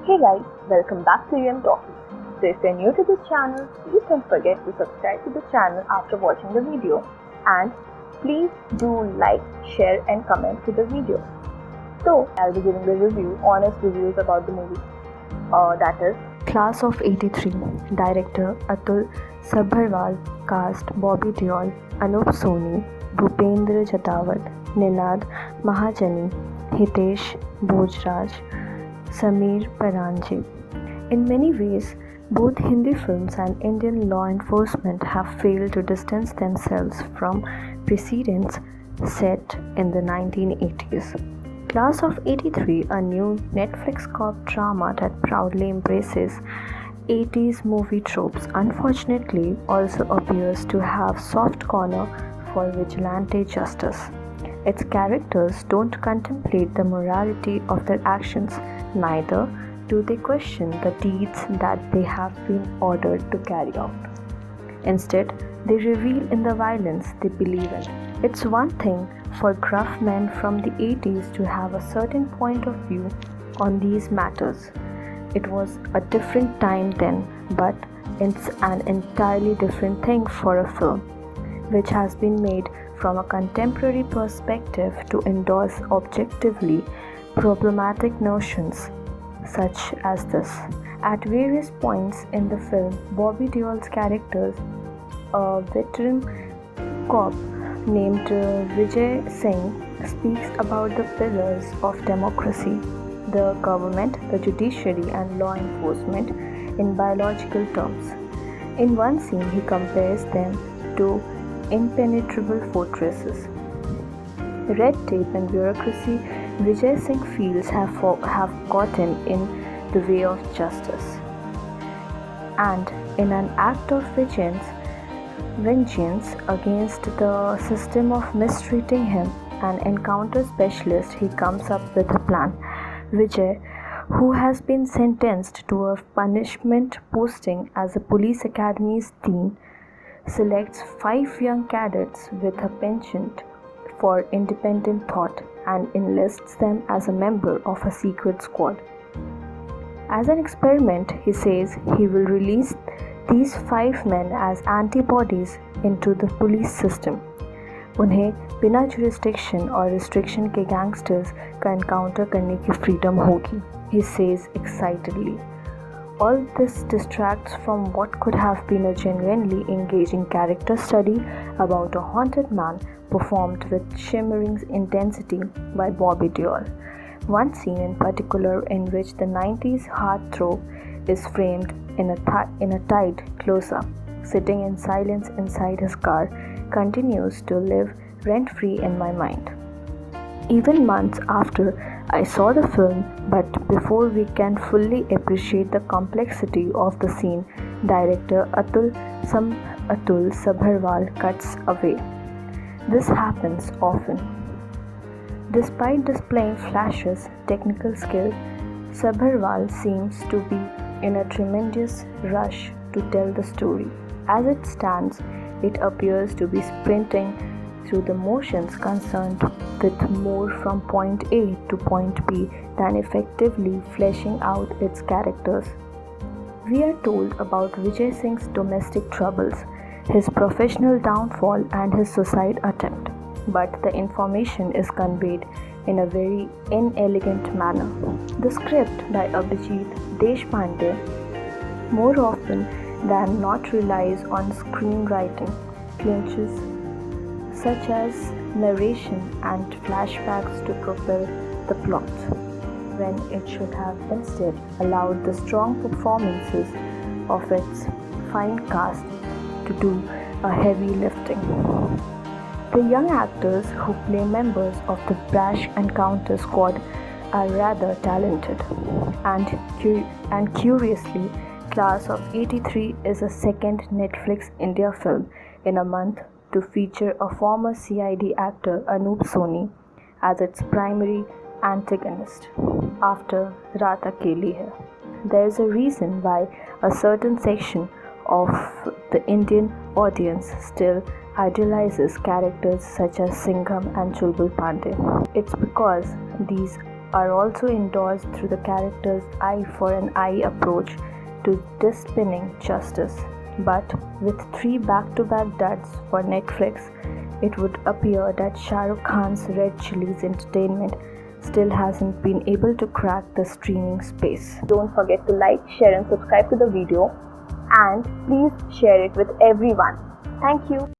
Hey guys, welcome back to TALKIES. So if you're new to this channel, please don't forget to subscribe to the channel after watching the video, and please do like, share and comment to the video. So I'll be giving the honest reviews about the movie. That is Class of 83. Director Atul Sabharwal. Cast Bobby Deol, Anup Soni, Bhupendra Jadawat, Ninad Mahajani, Hitesh Bhojraj, Sameer Paranji. In many ways, both Hindi films and Indian law enforcement have failed to distance themselves from precedents set in the 1980s. Class of 83, a new Netflix cop drama that proudly embraces 80s movie tropes, unfortunately also appears to have soft corner for vigilante justice. Its characters don't contemplate the morality of their actions, neither do they question the deeds that they have been ordered to carry out. Instead, they revel in the violence they believe in. It's one thing for gruff men from the 80s to have a certain point of view on these matters. It was a different time then, but it's an entirely different thing for a film which has been made from a contemporary perspective to endorse objectively problematic notions such as this. At various points in the film, Bobby Deol's character, a veteran cop named Vijay Singh, speaks about the pillars of democracy, the government, the judiciary, and law enforcement in biological terms. In one scene, he compares them to impenetrable fortresses. Red tape and bureaucracy, Vijay Singh feels have gotten in the way of justice. And in an act of vengeance against the system of mistreating him, an encounter specialist, he comes up with a plan. Vijay, who has been sentenced to a punishment posting as a police academy's dean, selects 5 young cadets with a penchant for independent thought and enlists them as a member of a secret squad. As an experiment, he says he will release these 5 men as antibodies into the police system. उन्हें बिना jurisdiction और restriction के gangsters का encounter करने की freedom होगी, he says excitedly. All this distracts from what could have been a genuinely engaging character study about a haunted man performed with shimmering intensity by Bobby Deol. One scene in particular, in which the 90s heartthrob is framed in a tight close-up, sitting in silence inside his car, continues to live rent-free in my mind. Even months after I saw the film, but before we can fully appreciate the complexity of the scene, director Atul Sabharwal cuts away. This happens often. Despite displaying flashes technical skill, Sabharwal seems to be in a tremendous rush to tell the story. As it stands, it appears to be sprinting through the motions, concerned with more from point A to point B than effectively fleshing out its characters. We are told about Vijay Singh's domestic troubles, his professional downfall and his suicide attempt, but the information is conveyed in a very inelegant manner. The script by Abhijit Deshpande more often than not relies on screenwriting clinches such as narration and flashbacks to propel the plot, when it should have instead allowed the strong performances of its fine cast to do a heavy lifting. The young actors who play members of the brash encounter squad are rather talented, and curiously, Class of 83 is a second Netflix India film in a month to feature a former CID actor Anup Soni as its primary antagonist after Raat Akeli Hai. There is a reason why a certain section of the Indian audience still idolizes characters such as Singham and Chulbul Pandey. It's because these are also endorsed through the character's eye for an eye approach to dispinning justice. But with 3 back-to-back duds for Netflix, it would appear that Shah Rukh Khan's Red Chillies Entertainment still hasn't been able to crack the streaming space. Don't forget to like, share and subscribe to the video, and please share it with everyone. Thank you.